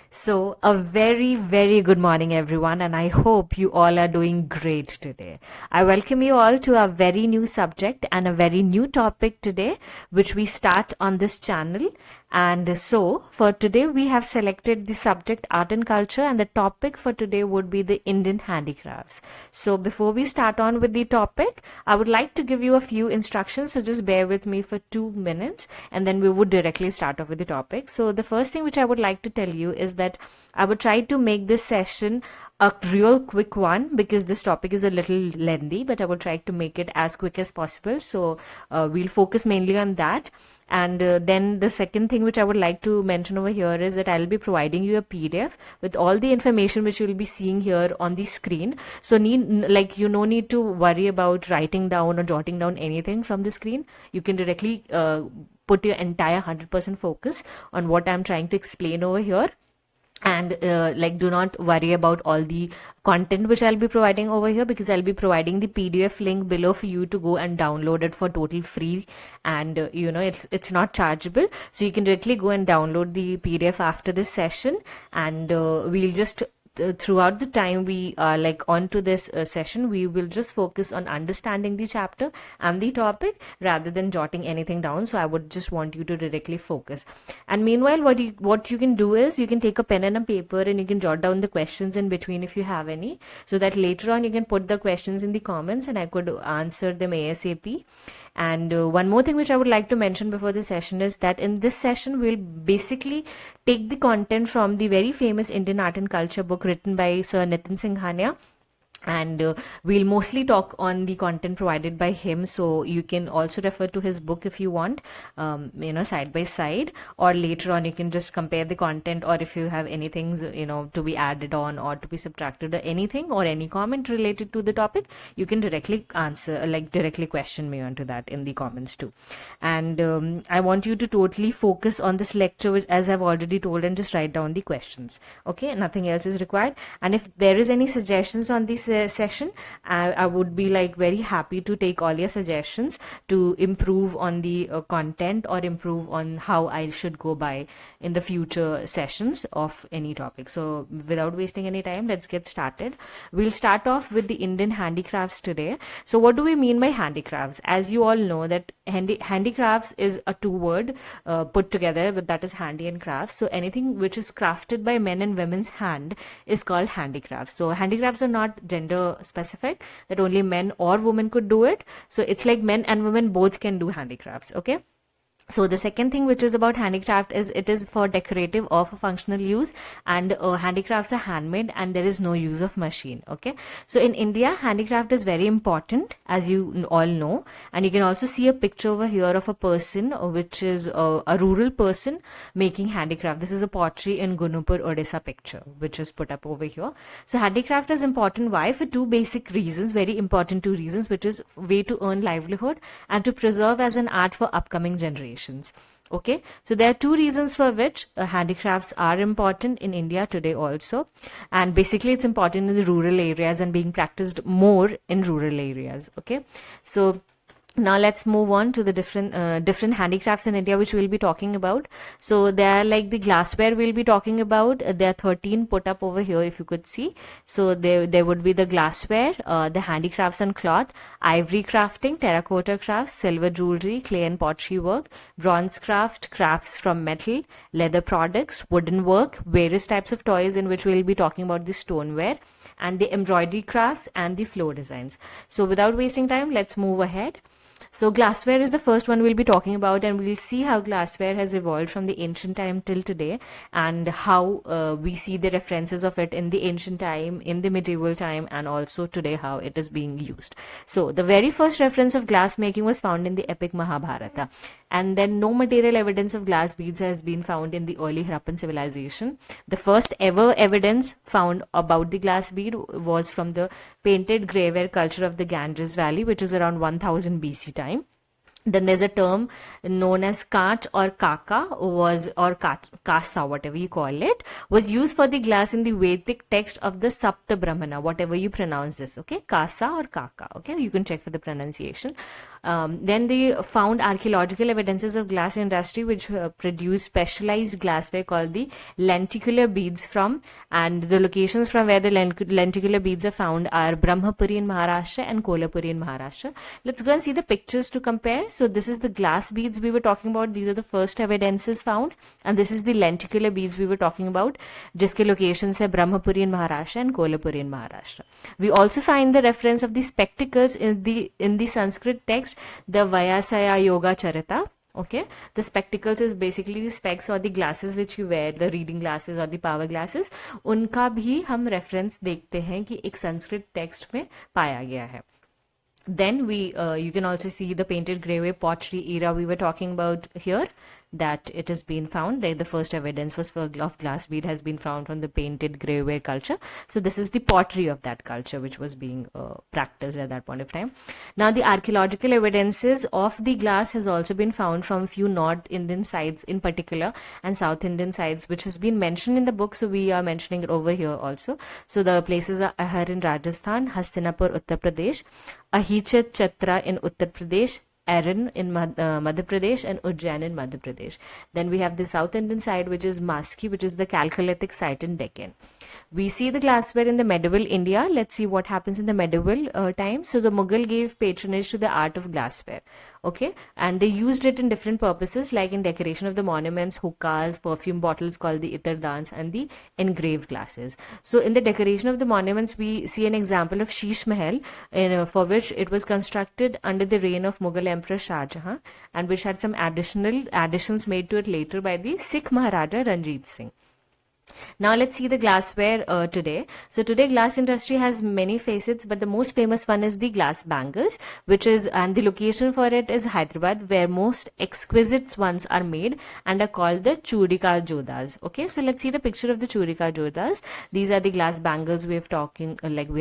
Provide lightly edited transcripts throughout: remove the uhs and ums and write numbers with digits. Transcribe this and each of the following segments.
So, a very, very good morning, everyone, and I hope you all are doing great today. I welcome you all to a very new subject and a very new topic today, which we start on this channel. And so, for today, we have selected the subject art and culture, and the topic for today would be the Indian handicrafts. So, before we start on with the topic, I would like to give you a few instructions, so just bear with me for 2 minutes, and then we would directly start off with the topic. So, the first thing which I would like to tell you is that I would try to make this session a real quick one because this topic is a little lengthy, but I will try to make it as quick as possible. So we'll focus mainly on that. And then the second thing which I would like to mention over here is that I'll be providing you a PDF with all the information which you'll be seeing here on the screen. So no need to worry about writing down or jotting down anything from the screen. You can directly put your entire 100% focus on what I'm trying to explain over here, and do not worry about all the content which I'll be providing over here, because I'll be providing the PDF link below for you to go and download it for total free. And it's not chargeable, so you can directly go and download the PDF after this session. And we'll just throughout the time we are onto this session, we will just focus on understanding the chapter and the topic rather than jotting anything down. So I would just want you to directly focus. And meanwhile, what you can do is you can take a pen and a paper and you can jot down the questions in between if you have any, so that later on you can put the questions in the comments and I could answer them ASAP. And one more thing which I would like to mention before the session is that in this session we'll basically take the content from the very famous Indian art and culture book written by Sir Nitin Singhania, and we'll mostly talk on the content provided by him. So you can also refer to his book if you want, side by side, or later on you can just compare the content, or if you have anything to be added on or to be subtracted or anything, or any comment related to the topic, you can directly directly question me onto that in the comments too. And I want you to totally focus on this lecture, which, as I've already told, and just write down the questions. Okay, nothing else is required. And if there is any suggestions on this session, I would be very happy to take all your suggestions to improve on the content or improve on how I should go by in the future sessions of any topic. So without wasting any time, let's get started. We'll start off with the Indian handicrafts today. So what do we mean by handicrafts? As you all know that handicrafts is a two word put together, but that is handy and crafts. So anything which is crafted by men and women's hand is called handicrafts. So handicrafts are not gender specific, that only men or women could do it. So it's like men and women both can do handicrafts. Okay. So the second thing which is about handicraft is it is for decorative or for functional use, and handicrafts are handmade and there is no use of machine. Okay. So in India, handicraft is very important, as you all know, and you can also see a picture over here of a person which is a rural person making handicraft. This is a pottery in Gunupur, Odisha picture which is put up over here. So handicraft is important. Why? For two basic reasons, very important two reasons, which is way to earn livelihood and to preserve as an art for upcoming generations. Okay, so there are two reasons for which handicrafts are important in India today also, and basically it's important in the rural areas and being practiced more in rural areas. Okay, so now let's move on to the different handicrafts in India which we'll be talking about. So they are like the glassware we'll be talking about. There are 13 put up over here if you could see. So there would be the glassware, the handicrafts on cloth, ivory crafting, terracotta crafts, silver jewelry, clay and pottery work, bronze craft, crafts from metal, leather products, wooden work, various types of toys, in which we'll be talking about the stoneware, and the embroidery crafts and the floor designs. So without wasting time, let's move ahead. So glassware is the first one we'll be talking about, and we'll see how glassware has evolved from the ancient time till today, and how we see the references of it in the ancient time, in the medieval time, and also today how it is being used. So the very first reference of glass making was found in the epic Mahabharata, and then no material evidence of glass beads has been found in the early Harappan civilization. The first ever evidence found about the glass bead was from the painted grayware culture of the Ganges Valley, which is around 1000 BC time. Then there's a term known as kaach or kaka kasa, whatever you call it, was used for the glass in the Vedic text of the Sapta Brahmana, whatever you pronounce this, okay? Kasa or kaka, okay? You can check for the pronunciation. Then they found archaeological evidences of glass industry which produced specialized glassware called the lenticular beads from, and the locations from where the lenticular beads are found are Brahmapuri in Maharashtra and Kolhapuri in Maharashtra. Let's go and see the pictures to compare. So this is the glass beads we were talking about. These are the first evidences found, and this is the lenticular beads we were talking about, जिसके locations है Brahmapuri in Maharashtra and Kolhapuri in Maharashtra. We also find the reference of the spectacles in the Sanskrit text, the Vyasaya Yoga Charita. Okay, the spectacles is basically the specs or the glasses which you wear, the reading glasses or the power glasses. उनका भी हम reference देखते हैं कि एक Sanskrit text में पाया गया है. Then you can also see the painted graveware pottery era we were talking about here, that it has been found. The first evidence was of glass bead has been found from the painted graveware culture. So this is the pottery of that culture which was being practiced at that point of time. Now the archaeological evidences of the glass has also been found from few North Indian sites in particular and South Indian sites, which has been mentioned in the book. So we are mentioning it over here also. So the places are Ahar in Rajasthan, Hastinapur, Uttar Pradesh, Ahichat Chatra in Uttar Pradesh, Aran in Madhya Pradesh, and Ujjain in Madhya Pradesh. Then we have the South Indian side, which is Maski, which is the Chalcolithic site in Deccan. We see the glassware in the medieval India. Let's see what happens in the medieval times. So the Mughal gave patronage to the art of glassware. Okay, and they used it in different purposes, like in decoration of the monuments, hookahs, perfume bottles called the Itar Dans, and the engraved glasses. So in the decoration of the monuments, we see an example of Sheesh Mahal, for which it was constructed under the reign of Mughal Emperor Shah Jahan, and which had some additions made to it later by the Sikh Maharaja Ranjit Singh. Now let's see the glassware today. So today glass industry has many facets, but the most famous one is the glass bangles, and the location for it is Hyderabad, where most exquisite ones are made and are called the Churika Jodas. Okay, so let's see the picture of the Churika Jodas. These are the glass bangles we are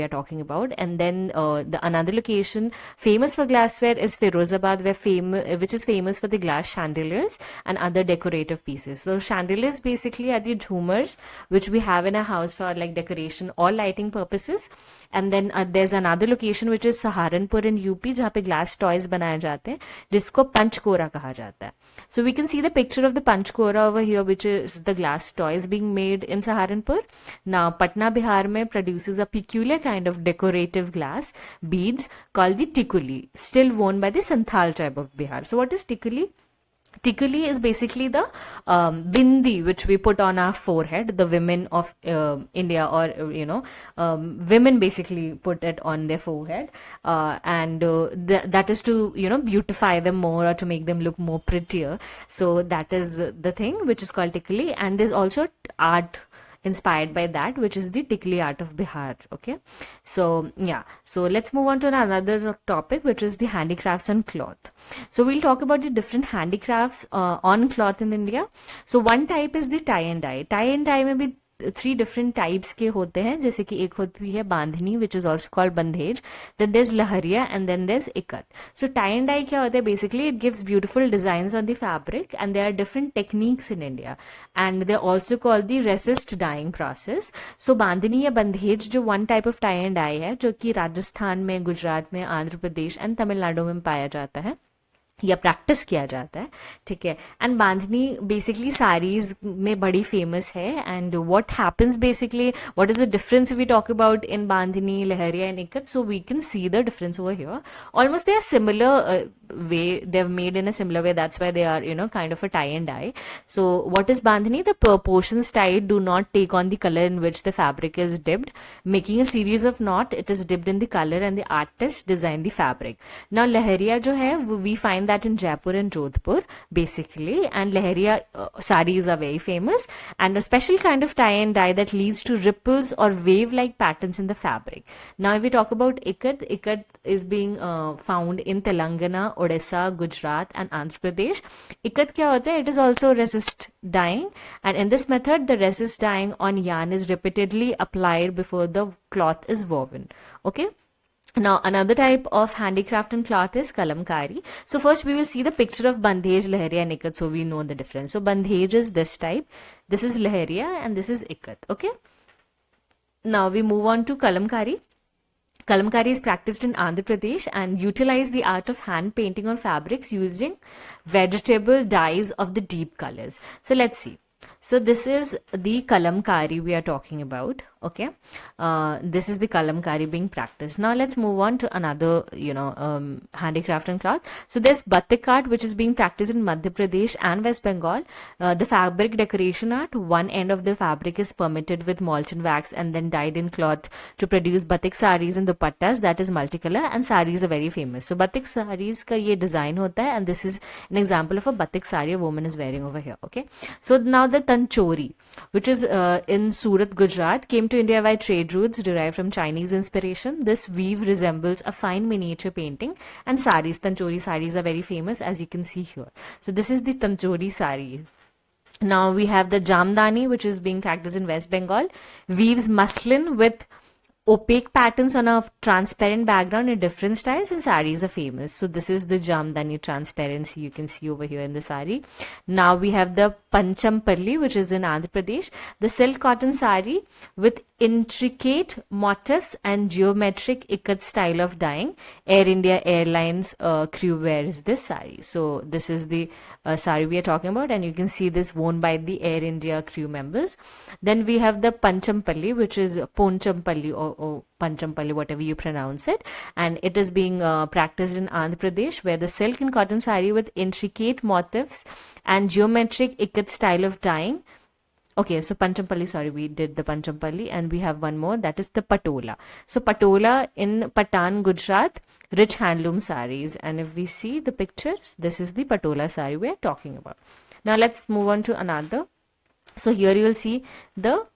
talking about, and then the another location famous for glassware is Firozabad, which is famous for the glass chandeliers and other decorative pieces. So chandeliers basically are the jhoomers which we have in a house for like decoration or lighting purposes. And then there's another location which is Saharanpur in UP, जहाँ पे glass toys बनाए जाते हैं, जिसको पंचकोरा कहा जाता है. So we can see the picture of the panchkora over here, which is the glass toys being made in Saharanpur. Now Patna, Bihar mein produces a peculiar kind of decorative glass beads called the tikuli, still worn by the Santhal tribe of Bihar. So what is tikuli? Tikuli is basically the bindi which we put on our forehead. The women of India, or women basically put it on their forehead, and that is to beautify them more or to make them look more prettier. So that is the thing which is called tikuli, and there's also art inspired by that, which is the tikli art of Bihar. Okay, so yeah, so let's move on to another topic, which is the handicrafts and cloth. So we'll talk about the different handicrafts on cloth in India. So one type is the tie and dye. Tie and dye में भी 3 different types के होते हैं, जैसे कि एक होती है बांधनी, which is also called bandhej, then there's lahariya, and then there's ikat. So tie and dye क्या होता है? Basically it gives beautiful designs on the fabric, and there are different techniques in India, and they're also called the resist dyeing process. So बांधनी या बंधेज जो one type of tie and dye है, जो कि राजस्थान में, गुजरात में, आंध्र प्रदेश एंड तमिलनाडु में पाया जाता है या प्रैक्टिस किया जाता है, ठीक है. एंड बांधनी बेसिकली साड़ीज में बड़ी फेमस है. And what happens basically, what is the difference we talk about in bandhani, lehariya and ikat? So we can see the difference over here. Almost they are similar way, they're made in a similar way, that's why they are kind of a tie and dye. So what is bandhani? The proportions tied do not take on the color in which the fabric is dipped, making a series of knot. It is dipped in the color and the artist design the fabric. Now lahariya jo hai, we find that in Jaipur and Jodhpur basically, and lahariya sarees are very famous, and a special kind of tie and dye that leads to ripples or wave like patterns in the fabric. Now if we talk about ikat is being found in Telangana, Odisha, Gujarat and Andhra Pradesh. Ikat kya hota hai? It is also resist dyeing, and in this method the resist dyeing on yarn is repeatedly applied before the cloth is woven. Okay, Now, another type of handicraft and cloth is kalamkari. So first we will see the picture of bandhej, lahariya and ikat, so we know the difference. So bandhej is this type, this is lahariya and this is ikat, okay? Now we move on to kalamkari. Kalamkari is practiced in Andhra Pradesh and utilize the art of hand painting on fabrics using vegetable dyes of the deep colors. So let's see. So this is the kalamkari we are talking about. Okay, this is the kalamkari being practiced. Now let's move on to another, handicraft and cloth. So there's batik art, which is being practiced in Madhya Pradesh and West Bengal. The fabric decoration art, one end of the fabric is permitted with molten wax and then dyed in cloth to produce batik saris and dupattas, that is multicolor, and saris are very famous. So batik saris ka ye design hota hai, and this is an example of a batik sari a woman is wearing over here. Okay, so now the tanchori, which is in Surat, Gujarat, came to India by trade routes derived from Chinese inspiration. This weave resembles a fine miniature painting, and saris, tanchori saris are very famous, as you can see here. So this is the tanchori sari. Now we have the jamdani, which is being practiced in West Bengal, weaves muslin with opaque patterns on a transparent background in different styles, and saris are famous. So this is the jamdani transparency you can see over here in the sari. Now we have the panchampalli, which is in Andhra Pradesh, the silk cotton sari with intricate motifs and geometric ikat style of dyeing. Air India Airlines crew wears this sari. So this is the sari we are talking about, and you can see this worn by the Air India crew members. Then we have the panchampalli, which is ponchampalli or panchampalli, whatever you pronounce it, and it is being practiced in Andhra Pradesh, where the silk and cotton sari with intricate motifs and geometric ikat style of dyeing. Okay, so Panchampalli, sorry, we did the Panchampalli, and we have one more, that is the Patola. So Patola in Patan, Gujarat, rich handloom saris, and if we see the pictures, this is the Patola sari we are talking about. Now let's move on to another. So here you will see the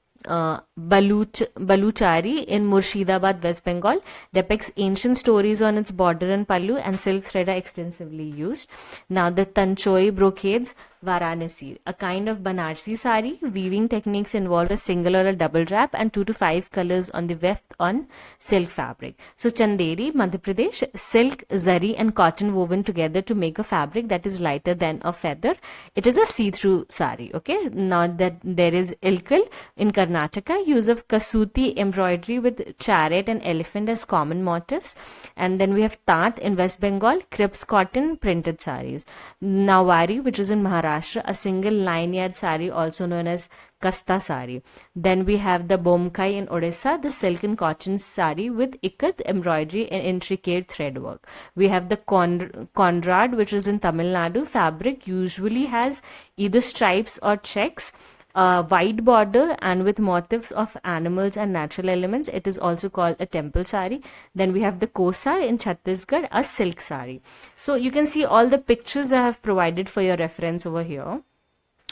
Baluchari in Murshidabad, West Bengal, depicts ancient stories on its border and pallu, and silk thread are extensively used. Now the Tanchoi brocades, Varanasi, a kind of Banarsi sari. Weaving techniques involve a single or a double wrap and 2 to 5 colors on the weft on silk fabric. So Chanderi, Madhya Pradesh, silk, zari and cotton woven together to make a fabric that is lighter than a feather. It is a see-through sari. Okay, now that there is Ilkal in Karnataka, use of kasuti embroidery with chariot and elephant as common motifs. And then we have Tat in West Bengal, crepes cotton printed saris. Nawari, which is in Maharashtra, a single 9-yard sari, also known as Kasta sari. Then we have the Bomkai in Odisha, the silk and cotton sari with ikat embroidery and intricate thread work. We have the Conrad, which is in Tamil Nadu. Fabric usually has either stripes or checks, wide border and with motifs of animals and natural elements. It is also called a temple sari. Then we have the Kosa in Chhattisgarh, a silk sari. So you can see all the pictures I have provided for your reference over here.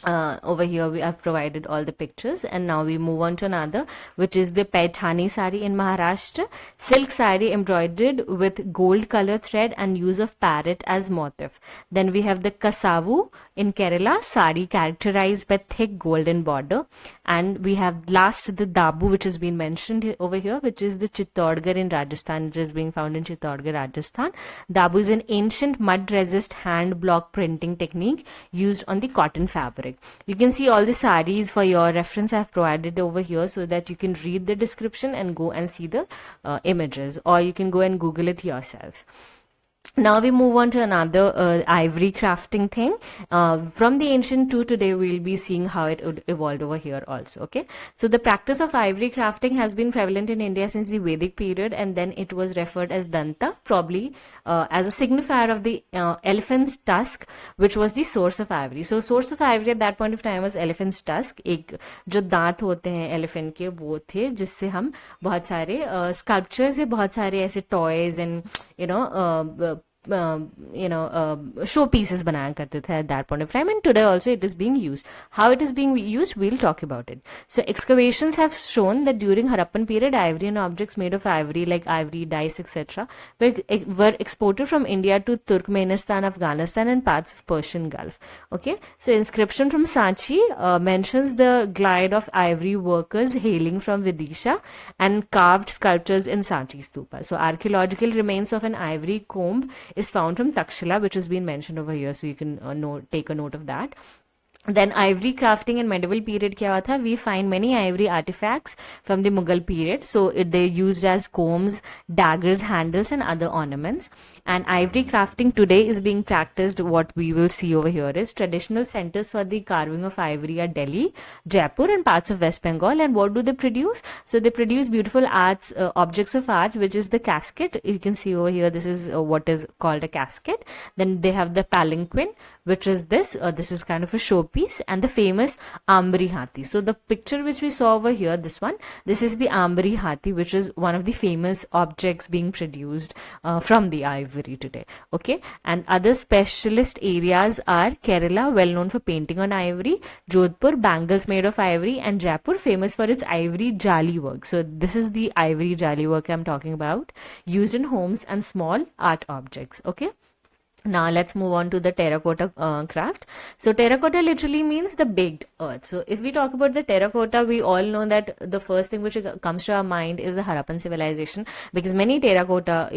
Over here we have provided all the pictures, and now we move on to another, which is the Paithani sari in Maharashtra, silk sari embroidered with gold color thread and use of parrot as motif. Then we have the Kasavu in Kerala, sari characterized by thick golden border, and we have last the Dabu, which has been mentioned over here, which is the Chittorgarh in Rajasthan. It is being found in Chittorgarh, Rajasthan. Dabu is an ancient mud resist hand block printing technique used on the cotton fabric. You can see all the saris for your reference I have provided over here, so that you can read the description and go and see the images, or you can go and Google it yourself. Now we move on to another ivory crafting thing. From the ancient to today, we'll be seeing how it evolved over here also. Okay, so the practice of ivory crafting has been prevalent in India since the Vedic period, and then it was referred as danta, probably as a signifier of the elephant's tusk, which was the source of ivory. So source of ivory at that point of time was elephant's tusk. एक जो दांत होते हैं elephant के, वो थे जिससे हम बहुत सारे sculptures या बहुत सारे ऐसे toys and शो पीसेस बनाया करते थे at that point of time, and today also it is being used. How it is being used, we'll talk about it. So excavations have shown that during Harappan period, ivory and objects made of ivory like ivory, dice, etc. were exported from India to Turkmenistan, Afghanistan, and parts of Persian Gulf. Okay, so inscription from Sanchi mentions the glide of ivory workers hailing from Vidisha and carved sculptures in Sanchi stupa. So archaeological remains of an ivory comb is found from Takshila, which has been mentioned over here, so you can take a note of that. Then ivory crafting in medieval period kya hua tha? We find many ivory artifacts from the Mughal period. So they used as combs, daggers, handles, and other ornaments. And ivory crafting today is being practiced. What we will see over here is traditional centers for the carving of ivory are Delhi, Jaipur, and parts of West Bengal. And what do they produce? So they produce beautiful arts, objects of art, which is the casket. You can see over here, this is what is called a casket. Then they have the palanquin, which is this. This is kind of a showpiece, and the famous Ambari Hathi. So the picture which we saw over here, this is the Ambari Hathi, which is one of the famous objects being produced from the ivory today. Okay, and other specialist areas are Kerala, well known for painting on ivory, Jodhpur, bangles made of ivory, and Jaipur, famous for its ivory jali work. So this is the ivory jali work I'm talking about, used in homes and small art objects. Okay. Now let's move on to the terracotta craft. So terracotta literally means the baked earth. So if we talk about the terracotta, we all know that the first thing which comes to our mind is the Harappan civilization, because many terracotta,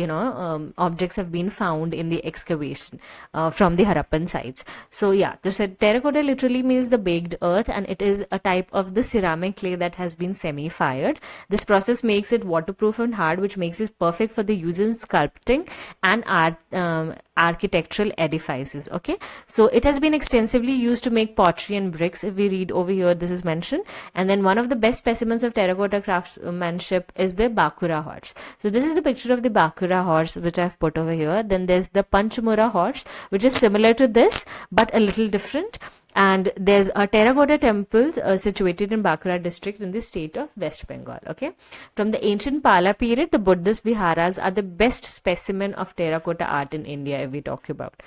objects have been found in the excavation from the Harappan sites. So yeah, the terracotta literally means the baked earth, and it is a type of the ceramic clay that has been semi-fired. This process makes it waterproof and hard, which makes it perfect for the use in sculpting and art. Architectural edifices. Okay, so it has been extensively used to make pottery and bricks. If we read over here, this is mentioned. And then one of the best specimens of terracotta craftsmanship is the Bakura horse. So this is the picture of the Bakura horse which I've put over here. Then there's the Panchmura horse, which is similar to this but a little different. And there's a terracotta temple situated in Bakura district in the state of West Bengal. Okay, from the ancient Pala period, the Buddhist viharas are the best specimen of terracotta art in India, if we talk about.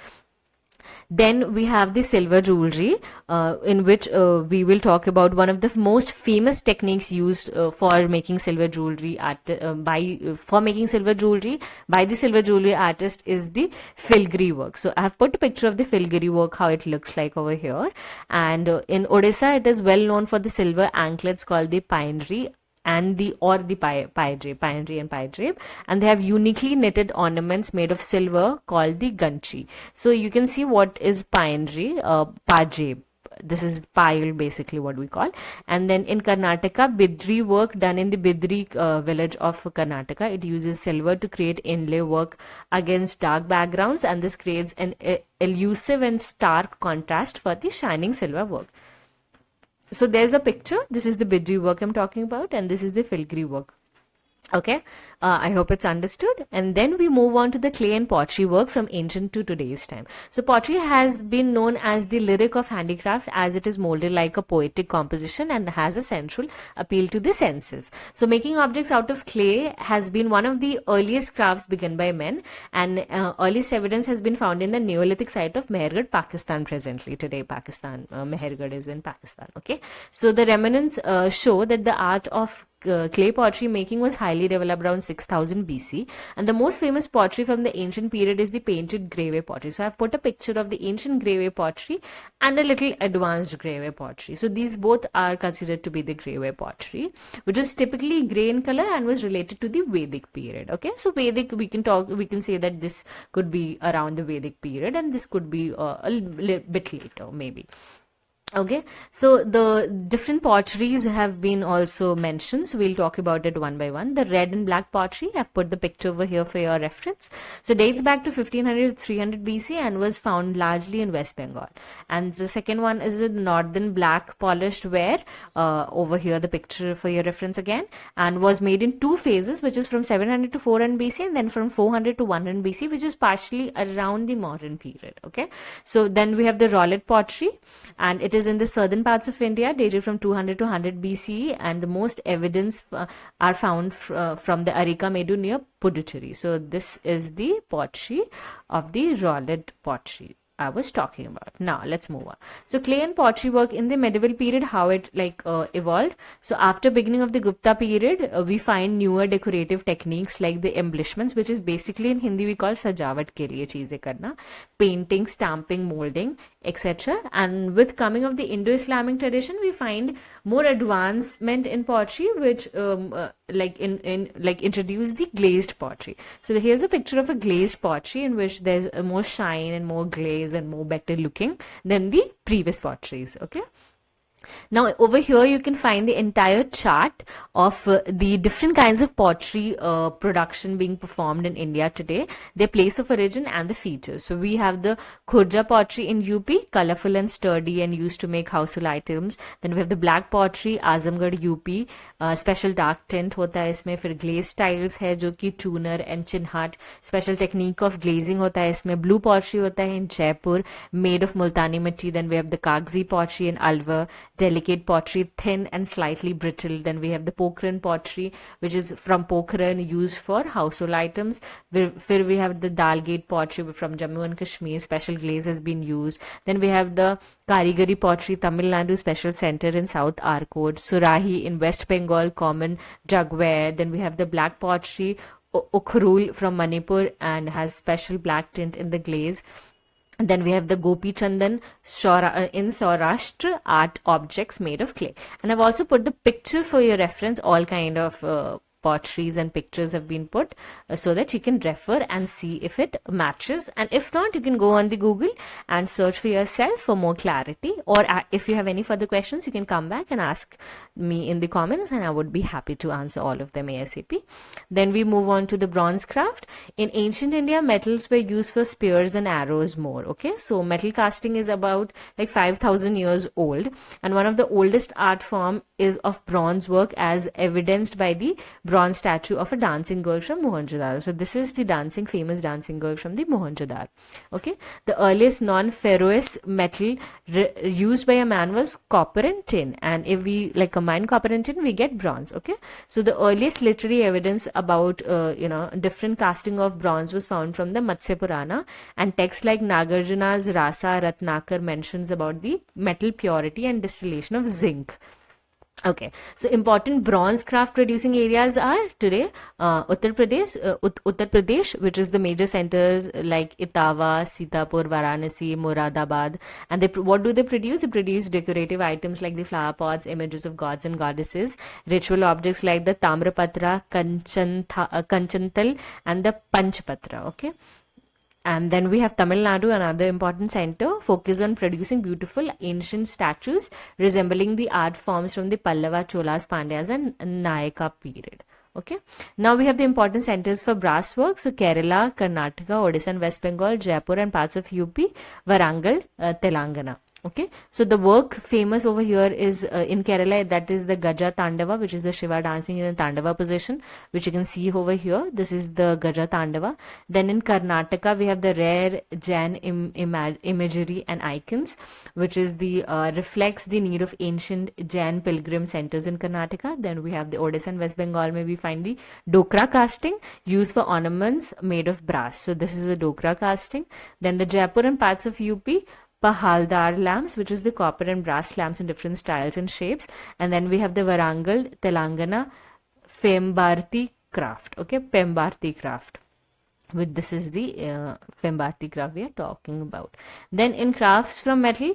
Then we have the silver jewelry, in which we will talk about one of the most famous techniques used for making silver jewelry by the silver jewelry artist is the filigree work. So I have put a picture of the filigree work, how it looks like over here. And in Odisha, it is well known for the silver anklets called the pinery and the pinery and pie drape, and they have uniquely knitted ornaments made of silver called the ganchi. So you can see what is pinery, pie drape. This is pile, basically what we call. And then in Karnataka, Bidri work done in the Bidri village of Karnataka, it uses silver to create inlay work against dark backgrounds, and this creates an elusive and stark contrast for the shining silver work. So there's a picture. This is the Bidri work I'm talking about, and this is the filigree work. Okay, I hope it's understood. And then we move on to the clay and pottery work from ancient to today's time. So pottery has been known as the lyric of handicraft, as it is molded like a poetic composition and has a central appeal to the senses. So making objects out of clay has been one of the earliest crafts begun by men, and earliest evidence has been found in the Neolithic site of Mehergarh, Pakistan presently. Today, Pakistan, Mehergarh is in Pakistan. Okay, so the remnants show that the art of clay pottery making was highly developed around 6000 BC, and the most famous pottery from the ancient period is the painted grave pottery. So I've put a picture of the ancient grave pottery and a little advanced grave pottery. So these both are considered to be the grave pottery, which is typically grey in color and was related to the Vedic period. Okay, so Vedic, we can say that this could be around the Vedic period, and this could be a little bit later maybe. Okay, so the different potteries have been also mentioned, so we'll talk about it one by one. The red and black pottery, I've put the picture over here for your reference. So dates back to 1500 to 300 BC and was found largely in West Bengal. And the second one is the northern black polished ware, over here the picture for your reference again, and was made in two phases, which is from 700 to 400 BC and then from 400 to 100 BC, which is partially around the modern period. Okay, so then we have the rollet pottery, and it is is in the southern parts of India, dated from 200 to 100 BCE, and the most evidence are found from the Arikamedu near Puducherry. So this is the pottery of the Rolid pottery I was talking about. Now let's move on. So clay and pottery work in the medieval period, how it evolved. So after beginning of the Gupta period, we find newer decorative techniques like the embellishments, which is basically in Hindi we call sajawat ke liye cheeze karna, painting, stamping, molding, etc. And with coming of the Indo-Islamic tradition, we find more advancement in pottery, which introduce the glazed pottery. So here's a picture of a glazed pottery in which there's more shine and more glaze and more better looking than the previous potteries. Okay. Now over here you can find the entire chart of the different kinds of pottery production being performed in India today, their place of origin and the features. So we have the Khurja pottery in UP, colorful and sturdy and used to make household items. Then we have the black pottery, Azamgarh UP, special dark tint होता है इसमें. फिर glaze tiles है जो कि tuner and chinhat, special technique of glazing होता है इसमें. Blue pottery होता है in Jaipur, made of multani mitti. Then we have the Kagzi pottery in Alwar, delicate pottery, thin and slightly brittle. Then we have the Pokhran pottery, which is from Pokhran, used for household items. Then we have the Dalgate pottery from Jammu and Kashmir, special glaze has been used. Then we have the Karigari pottery, Tamil Nadu, special center in South Arcot. Surahi in West Bengal, common jugware. Then we have the black pottery, Ukhrul from Manipur, and has special black tint in the glaze. Then we have the Gopi Chandan in Saurashtra, art objects made of clay. And I've also put the picture for your reference. All kind of potteries and pictures have been put so that you can refer and see if it matches. And if not, you can go on the Google and search for yourself for more clarity. Or if you have any further questions, you can come back and ask me in the comments, and I would be happy to answer all of them ASAP. Then we move on to the bronze craft. In ancient India, metals were used for spears and arrows more. Okay, so metal casting is about like 5,000 years old, and one of the oldest art form is of bronze work, as evidenced by the bronze statue of a dancing girl from Mohenjo-daro. So this is the famous dancing girl from the Mohenjo-daro. Okay, the earliest non-ferrous metal used by a man was copper and tin, and if we combine copper and tin, we get bronze. Okay, so the earliest literary evidence about different casting of bronze was found from the Matsya Purana, and texts like Nagarjuna's Rasa Ratnakar mentions about the metal purity and distillation of zinc. Okay, so important bronze craft producing areas are today Uttar Pradesh, which is the major centers like Etawah, Sitapur, Varanasi, Moradabad. And what do they produce? They produce decorative items like the flower pots, images of gods and goddesses, ritual objects like the Tamrapatra, Kanchantal, and the Panchpatra. Okay. And then we have Tamil Nadu, another important center, focused on producing beautiful ancient statues resembling the art forms from the Pallava, Cholas, Pandyas and Nayaka period. Okay. Now we have the important centers for brass work. So Kerala, Karnataka, Odisha and West Bengal, Jaipur and parts of UP, Warangal, Telangana. Okay, so the work famous over here is in Kerala, that is the Gaja Tandava, which is the Shiva dancing in the Tandava position, which you can see over here. This is the Gaja Tandava. Then in Karnataka, we have the rare Jain imagery and icons, which is the reflects the need of ancient Jain pilgrim centers in Karnataka. Then we have the Odisha and West Bengal, where we find the Dokra casting used for ornaments made of brass. So this is the Dokra casting. Then the Jaipur and parts of UP, Pahaldar lamps, which is the copper and brass lamps in different styles and shapes. And then we have the Warangal, Telangana, Pembarti craft. Okay, Pembarti craft. This is the Pembarti craft we are talking about. Then in crafts from metal,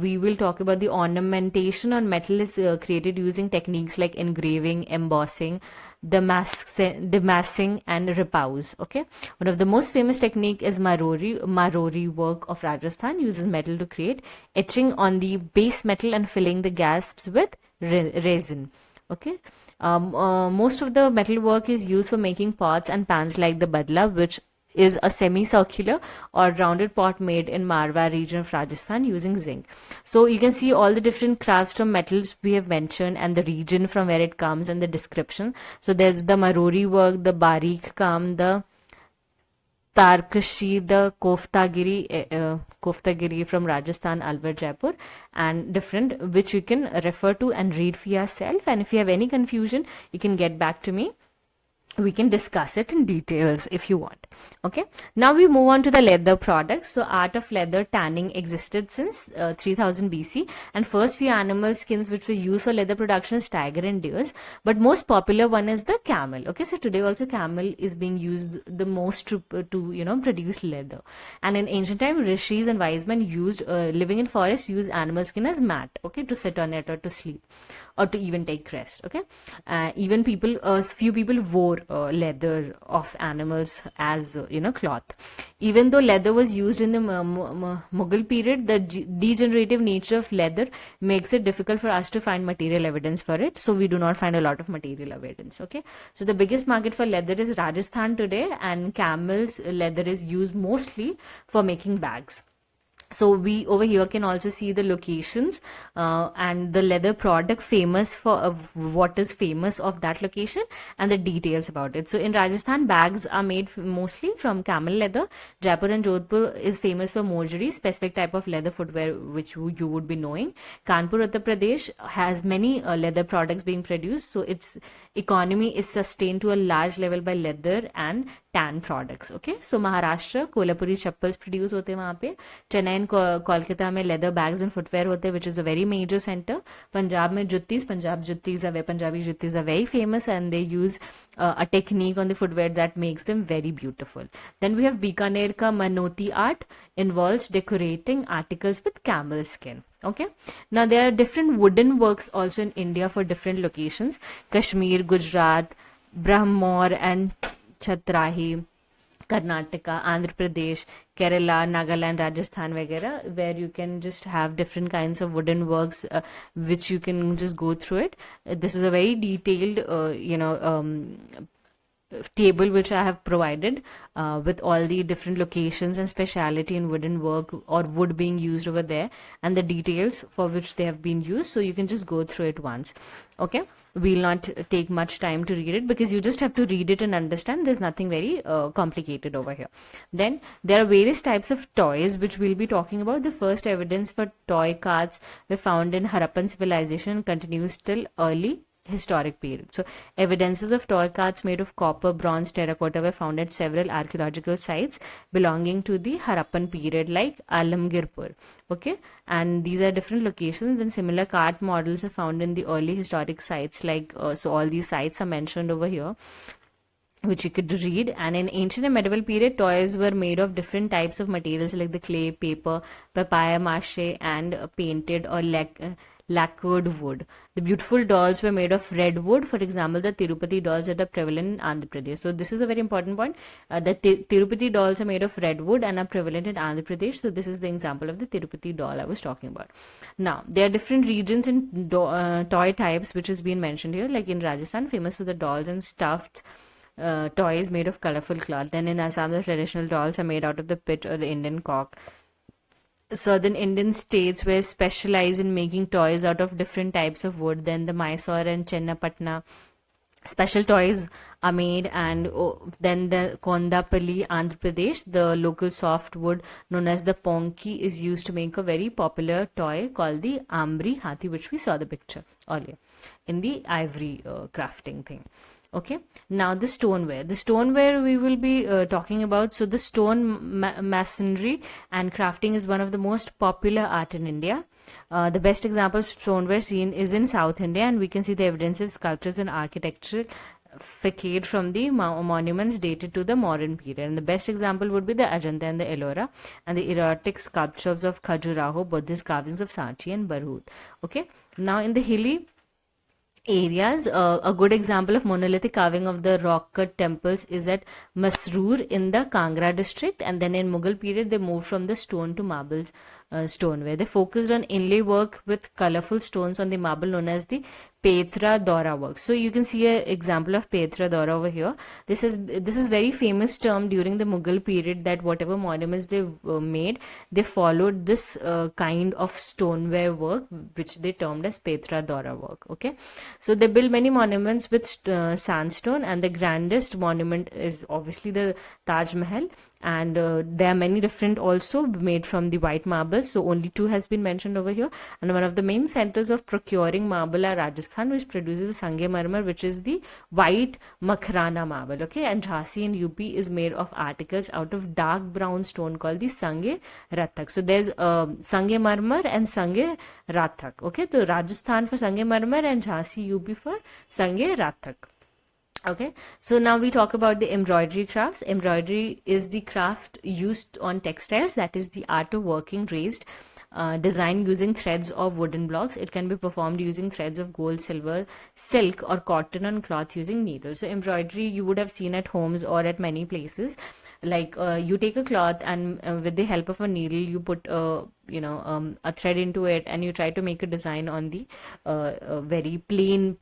we will talk about the ornamentation on metal is created using techniques like engraving, embossing, damassing and repose. Okay, one of the most famous technique is Marori work of Rajasthan, uses metal to create etching on the base metal and filling the gaps with resin. Okay. Most of the metal work is used for making pots and pans like the badla, which is a semicircular or rounded pot made in Marwar region of Rajasthan using zinc. So you can see all the different crafts from metals we have mentioned and the region from where it comes and the description. So there's the Marori work, the Barik Kam, the Tarkashi, the Koftagiri from Rajasthan, Alwar, Jaipur, and different, which you can refer to and read for yourself. And if you have any confusion, you can get back to me. We can discuss it in details if you want. Okay, now we move on to the leather products. So art of leather tanning existed since 3000 BC, and first few animal skins which were used for leather production is tiger and deers, but most popular one is the camel. Okay, so today also camel is being used the most to produce leather. And in ancient time, rishis and wise men used living in forests used animal skin as mat, okay, to sit on it or to sleep or to even take rest. Okay, even people, few people wore leather of animals as cloth. Even though leather was used in the Mughal period, the degenerative nature of leather makes it difficult for us to find material evidence for it, so we do not find a lot of material evidence. Okay, so the biggest market for leather is Rajasthan today, and camel's leather is used mostly for making bags. So we over here can also see the locations and the leather product famous for what is famous of that location and the details about it. So in Rajasthan, bags are made mostly from camel leather. Jaipur and Jodhpur is famous for Mojri, specific type of leather footwear which you would be knowing. Kanpur, Uttar Pradesh has many leather products being produced, so its economy is sustained to a large level by leather and tan products. Okay, so Maharashtra, Kolhapuri chappals produce होते हैं वहाँ पे. Chennai and Kolkata में leather bags and footwear होते हैं, which is a very major center. Punjab में juttis, Punjabi juttis are very famous, and they use a technique on the footwear that makes them very beautiful. Then we have Bikaner ka Manoti art, involves decorating articles with camel skin. Okay, now there are different wooden works also in India for different locations: Kashmir, Gujarat, Brahmor and Chatrahi, Karnataka, Andhra Pradesh, Kerala, Nagaland, Rajasthan, वगैरह, where you can just have different kinds of wooden works which you can just go through it. This is a very detailed, table which I have provided with all the different locations and speciality in wooden work or wood being used over there and the details for which they have been used, so you can just go through it once. Okay, we'll not take much time to read it because you just have to read it and understand. There's nothing very complicated over here. Then there are various types of toys which we'll be talking about. The first evidence for toy carts were found in Harappan civilization and continues till early historic period. So evidences of toy carts made of copper, bronze, terracotta were found at several archaeological sites belonging to the Harappan period, like Alamgirpur. Okay, and these are different locations, and similar cart models are found in the early historic sites, like so all these sites are mentioned over here, which you could read. And in ancient and medieval period, toys were made of different types of materials like the clay, paper, papaya mache, and painted or lacquered wood. The beautiful dolls were made of red wood. For example, the Tirupati dolls that are prevalent in Andhra Pradesh. So this is a very important point. The Tirupati dolls are made of red wood and are prevalent in Andhra Pradesh. So this is the example of the Tirupati doll I was talking about. Now, there are different regions and toy types which has been mentioned here. Like in Rajasthan, famous for the dolls and stuffed toys made of colorful cloth. Then in Assam, the traditional dolls are made out of the pit or the Indian cock. Southern Indian states were specialized in making toys out of different types of wood. Then the Mysore and Chennapatna special toys are made, and then the Kondapalli, Andhra Pradesh, the local soft wood known as the ponki is used to make a very popular toy called the Ambri Hathi, which we saw the picture earlier in the ivory crafting thing. Okay, now the stoneware. The stoneware we will be talking about. So the stone masonry and crafting is one of the most popular art in India. The best example of stoneware seen is in South India, and we can see the evidence of sculptures and architecture facade from the monuments dated to the modern period. And the best example would be the Ajanta and the Ellora, and the erotic sculptures of Khajuraho, Buddhist carvings of Sanchi and Barhut. Okay, now in the hilly areas, a good example of monolithic carving of the rock cut temples is at Masroor in the Kangra district. And then in Mughal period, they moved from the stone to marble stoneware. They focused on inlay work with colorful stones on the marble known as the Petra Dora work. So you can see an example of Petra Dora over here. This is very famous term during the Mughal period, that whatever monuments they made, they followed this kind of stoneware work, which they termed as Petra Dora work. Okay, so they built many monuments with sandstone, and the grandest monument is obviously the Taj Mahal. and there are many different also made from the white marble. So only two has been mentioned over here, and one of the main centers of procuring marble are Rajasthan, which produces Sangemarmar, which is the white Makhrana marble. Okay, and Jhansi in UP is made of articles out of dark brown stone called the Sange Rathak. So there's Sangemarmar and Sange Rathak. Okay, so Rajasthan for Sangemarmar and Jhansi UP for Sange Rathak. Okay, so now we talk about the embroidery crafts. Embroidery is the craft used on textiles, that is the art of working raised design using threads of wooden blocks. It can be performed using threads of gold, silver, silk, or cotton on cloth using needles. So embroidery you would have seen at homes or at many places. Like you take a cloth and with the help of a needle you put a thread into it, and you try to make a design on the very plain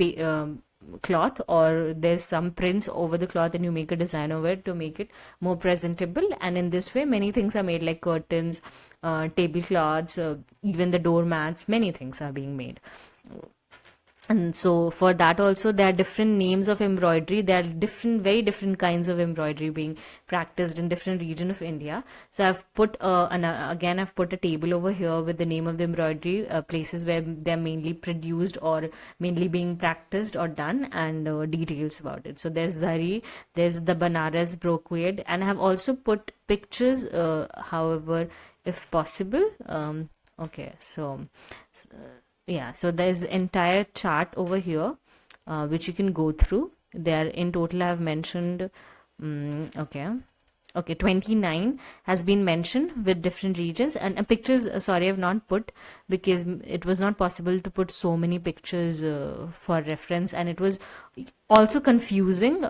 cloth, or there's some prints over the cloth and you make a design over it to make it more presentable. And in this way many things are made, like curtains, tablecloths, even the doormats, many things are being made. And so for that also there are different names of embroidery. There are very different kinds of embroidery being practiced in different regions of India. So I've put again I've put a table over here with the name of the embroidery places where they're mainly produced or mainly being practiced or done, and details about it. So there's Zari, there's the Banaras brocade, and I have also put pictures, however, if possible. Okay, so yeah, so there's entire chart over here which you can go through. There in total I have mentioned okay 29 has been mentioned with different regions, and pictures sorry I've not put because it was not possible to put so many pictures for reference, and it was also confusing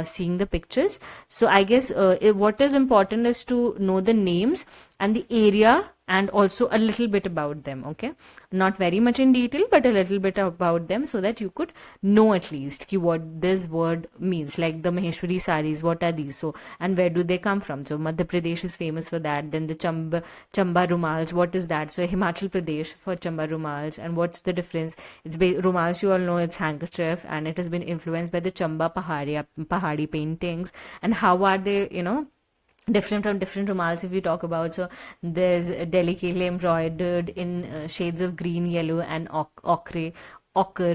seeing the pictures. So I guess what is important is to know the names and the area and also a little bit about them. Okay, not very much in detail but a little bit about them, so that you could know at least what this word means. Like the Maheshwari saris, what are these? So, and where do they come from? So Madhya Pradesh is famous for that. Then the Chamba rumals, what is that? So Himachal Pradesh for Chamba rumals. And what's the difference? It's rumals, you all know, it's handkerchief, and it has been influenced by the Chamba Pahari paintings. And how are they, different from different rumals if we talk about? So there's delicately embroidered in shades of green, yellow, and ochre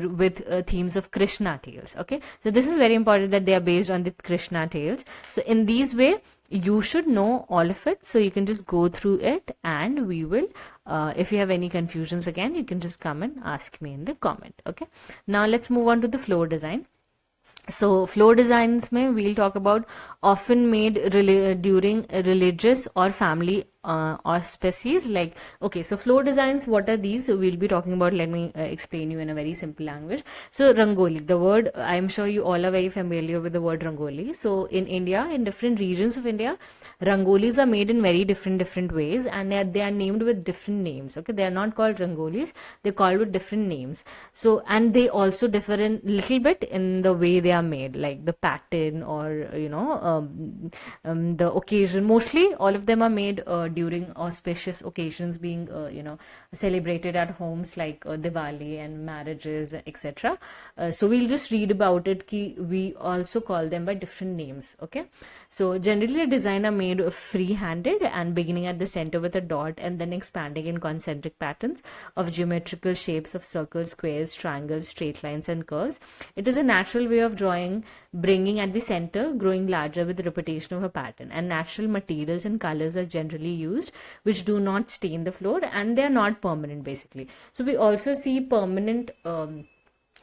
with themes of Krishna tales. Okay, so this is very important that they are based on the Krishna tales. So in these way you should know all of it, so you can just go through it, and we will if you have any confusions again you can just come and ask me in the comment. Okay, now let's move on to the floor design. So floor designs we'll talk about often made during religious or family auspices. Like, okay, so floor designs, what are these? So we'll be talking about, let me explain you in a very simple language. So rangoli, the word, I'm sure you all are very familiar with the word rangoli. So in India, in different regions of India, rangolis are made in very different ways, and they are named with different names. Okay, they are not called rangolis, they're called with different names. So, and they also differ in little bit in the way they are made, like the pattern or the occasion. Mostly all of them are made during auspicious occasions being celebrated at homes, like Diwali and marriages, etc. So we'll just read about it. We also call them by different names. Okay, so generally a design are made free-handed and beginning at the center with a dot and then expanding in concentric patterns of geometrical shapes of circles, squares, triangles, straight lines, and curves. It is a natural way of drawing, bringing at the center, growing larger with the repetition of a pattern, and natural materials and colors are generally used which do not stain the floor, and they are not permanent basically. So we also see permanent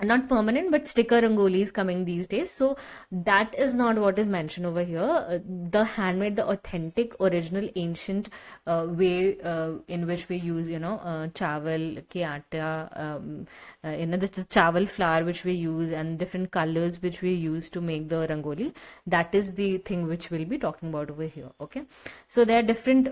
not permanent but sticker rangolis coming these days. So that is not what is mentioned over here. The handmade, the authentic, original, ancient way in which we use chawal ke atta, the chawal flour which we use, and different colors which we use to make the rangoli, that is the thing which we'll be talking about over here. Okay, so there are different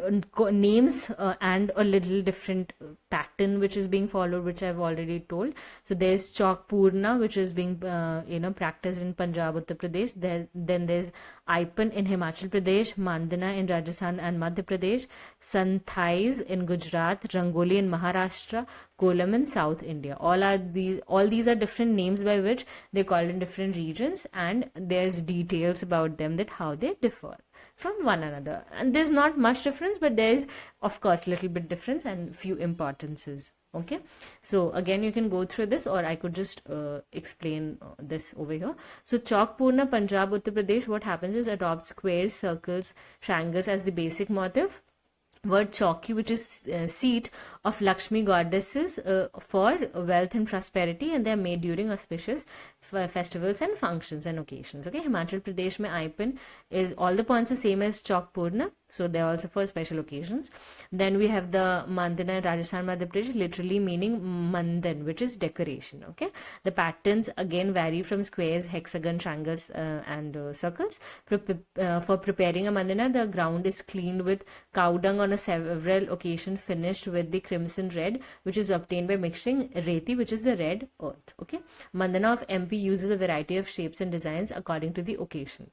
names and a little different pattern which is being followed, which I've already told. So there's chalk Purna, which is being practiced in Punjab, Uttar Pradesh. Then there's Aipan in Himachal Pradesh, Mandana in Rajasthan and Madhya Pradesh, Santhais in Gujarat, Rangoli in Maharashtra, Kolam in South India. All these are different names by which they're called in different regions, and there's details about them that how they differ. from one another. And there's not much difference, but there is, of course, little bit difference and few importances. Okay, so again you can go through this, or I could just explain this over here. So Chalkpurna, Punjab, Uttar Pradesh, what happens is adopts squares, circles, triangles as the basic motif. Word Chauki, which is seat of Lakshmi goddesses for wealth and prosperity, and they are made during auspicious festivals and functions and occasions. Okay, Himachal Pradesh mein Aipin is, all the points are same as Chokpurna, so they are also for special occasions. Then we have the Mandana in Rajasthan, Madhya Pradesh, literally meaning mandan, which is decoration. Okay, the patterns again vary from squares, hexagon, triangles, and circles. For preparing a mandana, the ground is cleaned with cow dung on a several occasions, finished with the crimson red, which is obtained by mixing reti, which is the red earth. Okay, mandana of MP uses a variety of shapes and designs according to the occasion.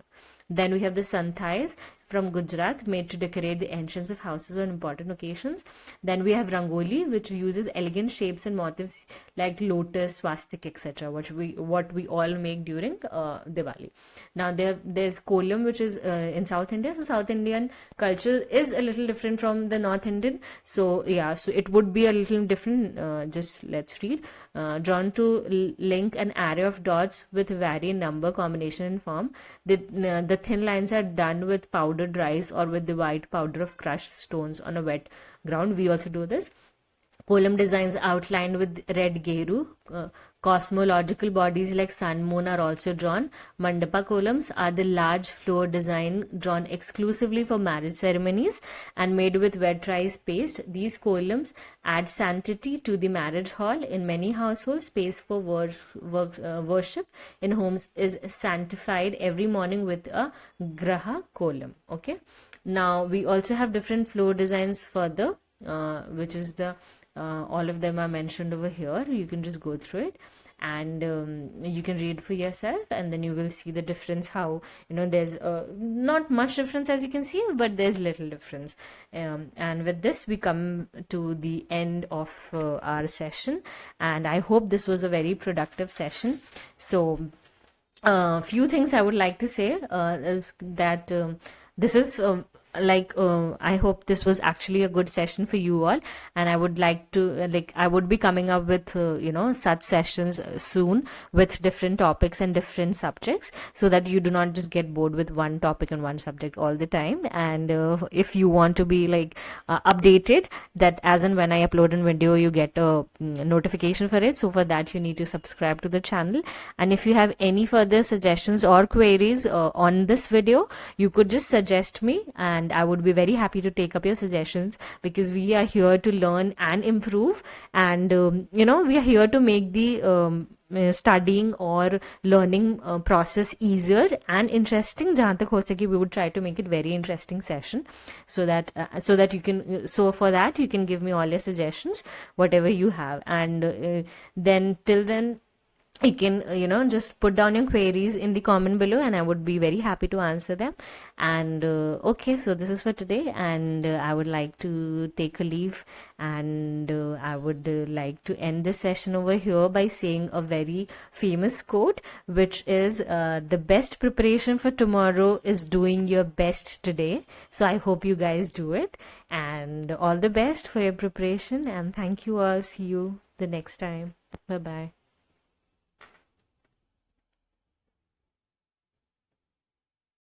Then we have the santhais from Gujarat, made to decorate the entrance of houses on important occasions. Then we have rangoli, which uses elegant shapes and motifs like lotus, swastik, etc., what we all make during Diwali. Now there's kolam, which is in South India. So South Indian culture is a little different from the North Indian. So yeah, so it would be a little different. Just let's read. Drawn to link an array of dots with varying number, combination, and form. The thin lines are done with powdered rice or with the white powder of crushed stones on a wet ground. We also do this. Kolam designs outlined with red geru. Cosmological bodies like sun, moon are also drawn. Mandapa columns are the large floor design drawn exclusively for marriage ceremonies and made with wet rice paste. These columns add sanctity to the marriage hall. In many households, space for worship in homes is sanctified every morning with a graha column. Okay. Now we also have different floor designs further, which is the all of them are mentioned over here. You can just go through it, and you can read for yourself, and then you will see the difference. How, there's not much difference, as you can see, but there's little difference. And with this we come to the end of our session, and I hope this was a very productive session. So few things I would like to say, that this is I hope this was actually a good session for you all, and I would like to I would be coming up with such sessions soon with different topics and different subjects, so that you do not just get bored with one topic and one subject all the time. And if you want to be updated, that as and when I upload a video, you get a notification for it. So for that, you need to subscribe to the channel. And if you have any further suggestions or queries on this video, you could just suggest me, and I would be very happy to take up your suggestions, because we are here to learn and improve, and we are here to make the studying or learning process easier and interesting. Jahan tak ho sake, we would try to make it very interesting session, so that you can, so for that you can give me all your suggestions, whatever you have. And then till then, you can just put down your queries in the comment below, and I would be very happy to answer them. And okay, so this is for today, and I would like to take a leave, and I would like to end this session over here by saying a very famous quote, which is the best preparation for tomorrow is doing your best today. So I hope you guys do it, and all the best for your preparation, and thank you all. See you the next time. Bye bye.